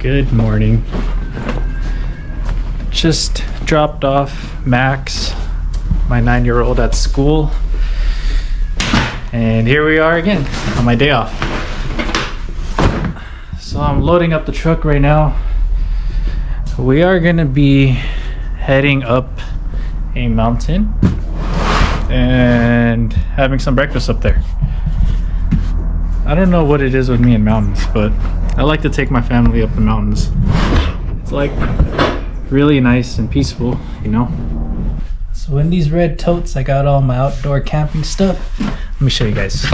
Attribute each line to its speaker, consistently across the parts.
Speaker 1: Good morning. Just dropped off Max, my 9-year-old, at school. And here we are again on my day off. So I'm loading up the truck right now. We are gonna be heading up a mountain and having some breakfast up there. I don't know what it is with me and mountains, but I like to take my family up the mountains. It's like really nice and peaceful, you know? So in these red totes, I got all my outdoor camping stuff. Let me show you guys.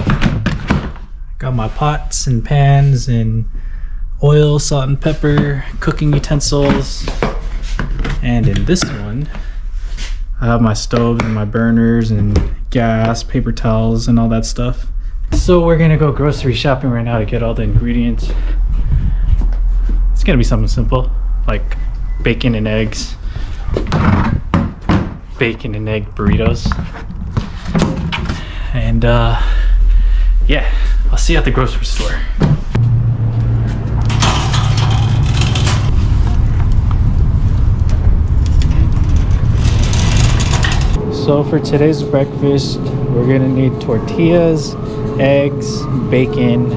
Speaker 1: Got my pots and pans and oil, salt and pepper, cooking utensils. And in this one, I have my stoves and my burners and gas, paper towels and all that stuff. So we're gonna go grocery shopping right now to get all the ingredients. It's gonna be something simple, like bacon and eggs. Bacon and egg burritos. And yeah, I'll see you at the grocery store. So for today's breakfast, we're gonna need tortillas, eggs, bacon,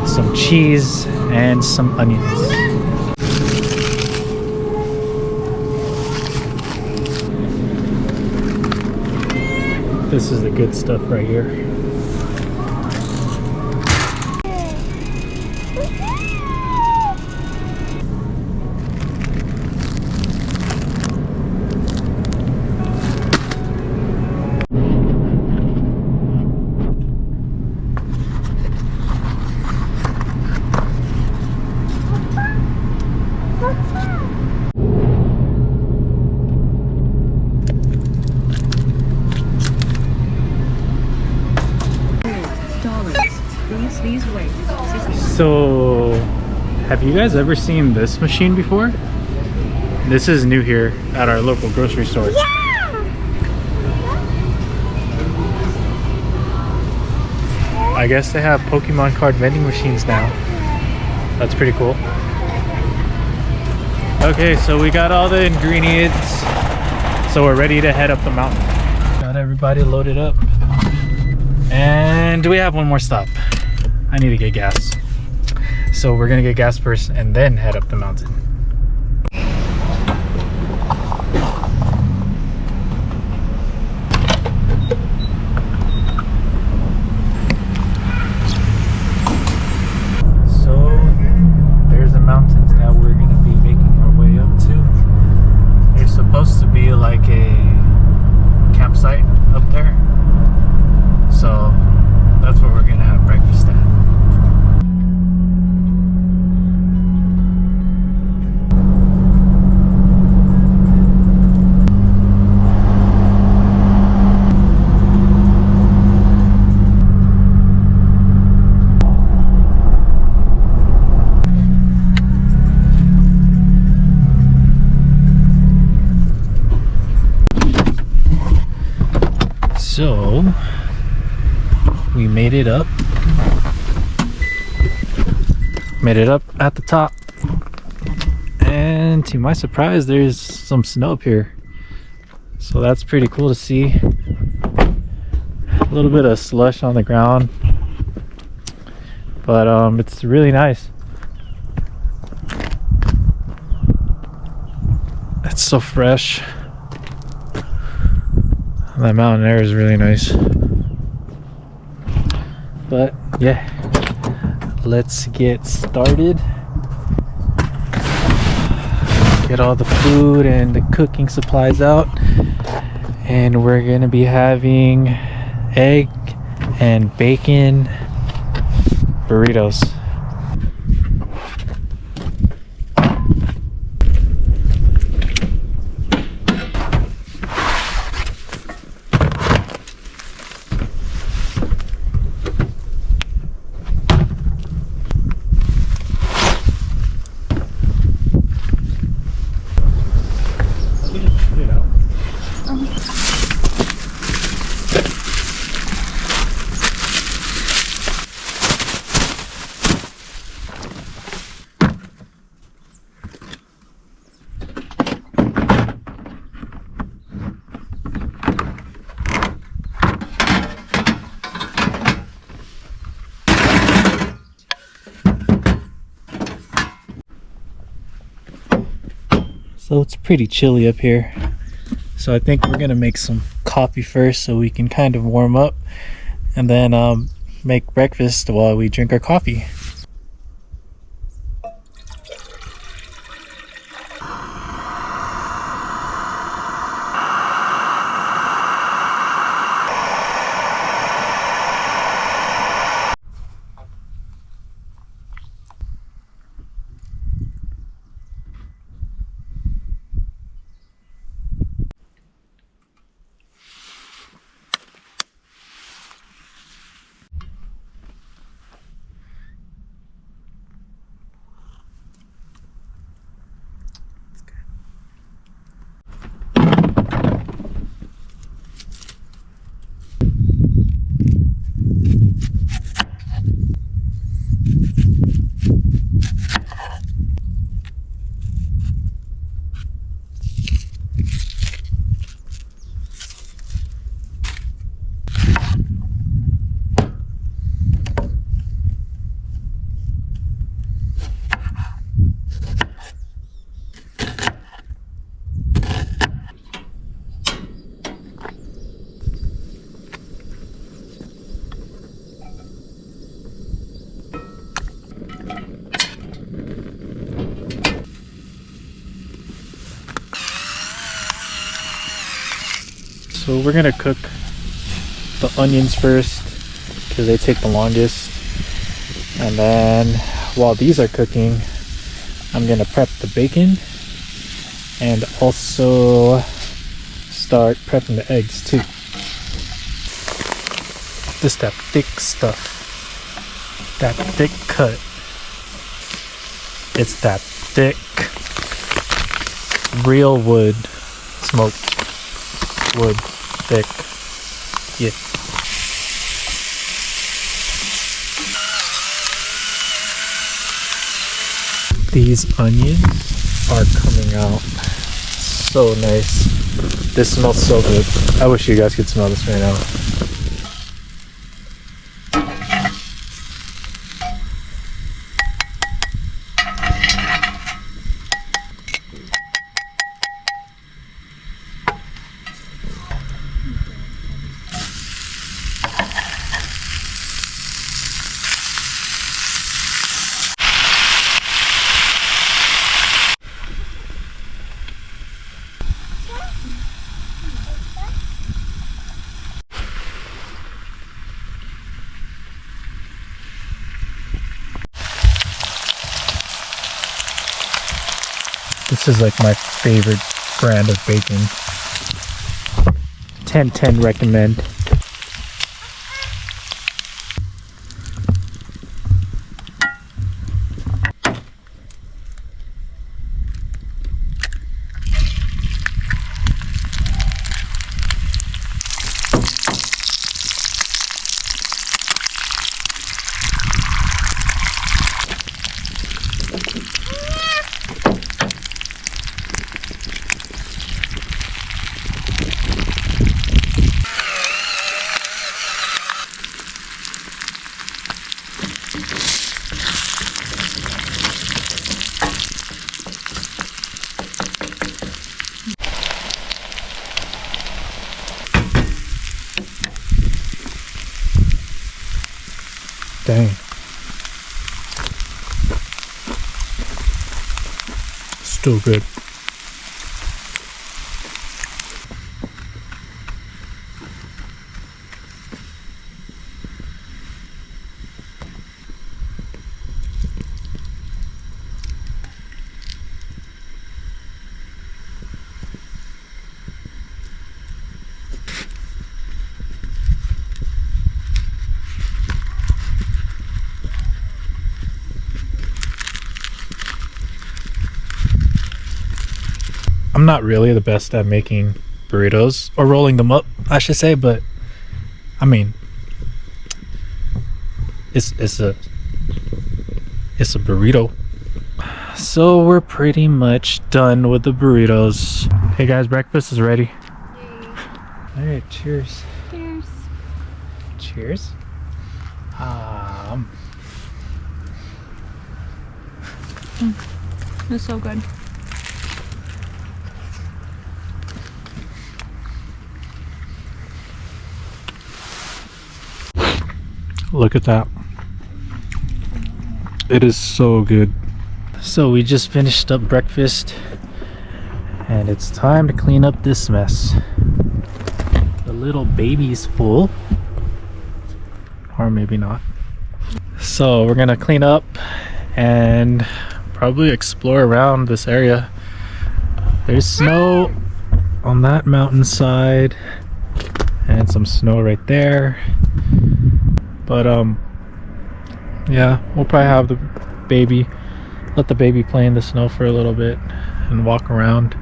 Speaker 1: some cheese, and some onions. This is the good stuff right here. So, have you guys ever seen this machine before? This is new here at our local grocery store.
Speaker 2: Yeah!
Speaker 1: I guess they have Pokemon card vending machines now. That's pretty cool. Okay, so we got all the ingredients. So we're ready to head up the mountain. Got everybody loaded up. And we have one more stop. I need to get gas. So we're gonna get gas first and then head up the mountain. So there's the mountains that we're gonna be making our way up to. There's supposed to be like a campsite up there. So that's where we're gonna have breakfast at. So we made it up at the top, and to my surprise there's some snow up here, so that's pretty cool to see. A little bit of slush on the ground, but it's really nice. It's so fresh. That mountain air is really nice. But yeah, let's get started. Get all the food and the cooking supplies out, and we're gonna be having egg and bacon burritos. So it's pretty chilly up here. So I think we're gonna make some coffee first so we can kind of warm up, and then make breakfast while we drink our coffee. So we're gonna cook the onions first because they take the longest, and then while these are cooking, I'm gonna prep the bacon and also start prepping the eggs too. This that thick stuff, that thick cut. It's that thick real wood smoked wood thick. Yeah. These onions are coming out so nice. This smells so good. I wish you guys could smell this right now. This is like my favorite brand of bacon. 10/10 recommend. Dang. Still good. I'm not really the best at making burritos, or rolling them up, I should say, but I mean, it's a burrito. So we're pretty much done with the burritos. Hey guys, breakfast is ready.
Speaker 2: Yay.
Speaker 1: All right, cheers.
Speaker 2: Cheers.
Speaker 1: Cheers.
Speaker 2: It's so good.
Speaker 1: Look at that. It is so good. So we just finished up breakfast and it's time to clean up this mess. The little baby's full, or maybe not. So we're gonna clean up and probably explore around this area. There's snow on that mountainside and some snow right there, but yeah, we'll probably have the baby, let the baby play in the snow for a little bit and walk around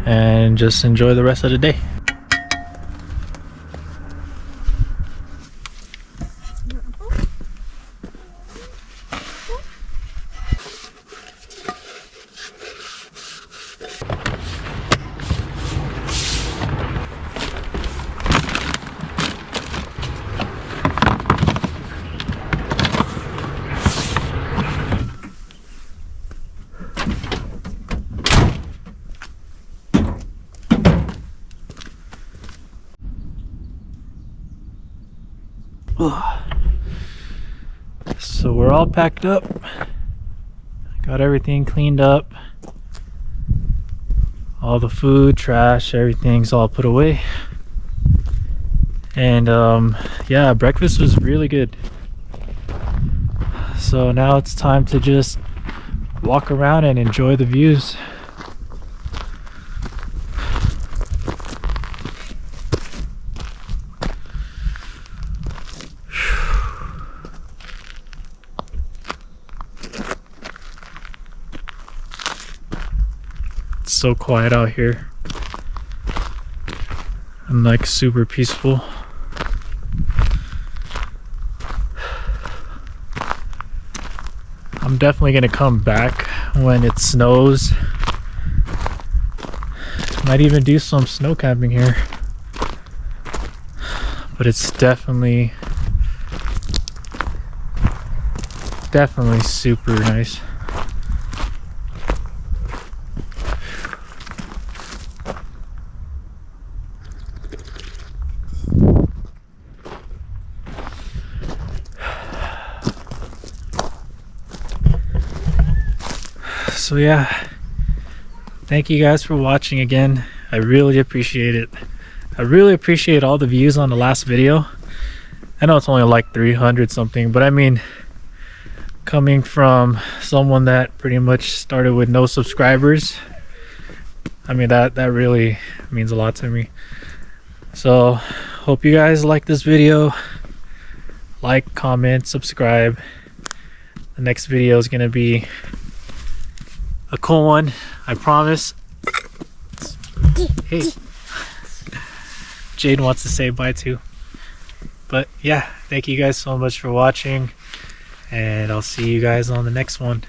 Speaker 1: and just enjoy the rest of the day. So we're all packed up, got everything cleaned up, all the food, trash, everything's all put away, and yeah, breakfast was really good. So now it's time to just walk around and enjoy the views. It's so quiet out here and like super peaceful. I'm definitely gonna come back when it snows. Might even do some snow camping here, but it's definitely super nice. So yeah, thank you guys for watching again. I really appreciate it. I really appreciate all the views on the last video. I know it's only like 300 something, but I mean, coming from someone that pretty much started with no subscribers, I mean that really means a lot to me. So hope you guys like this video. Like, comment, subscribe. The next video is gonna be a cool one, I promise. Hey, Jade wants to say bye too. But yeah, thank you guys so much for watching, and I'll see you guys on the next one.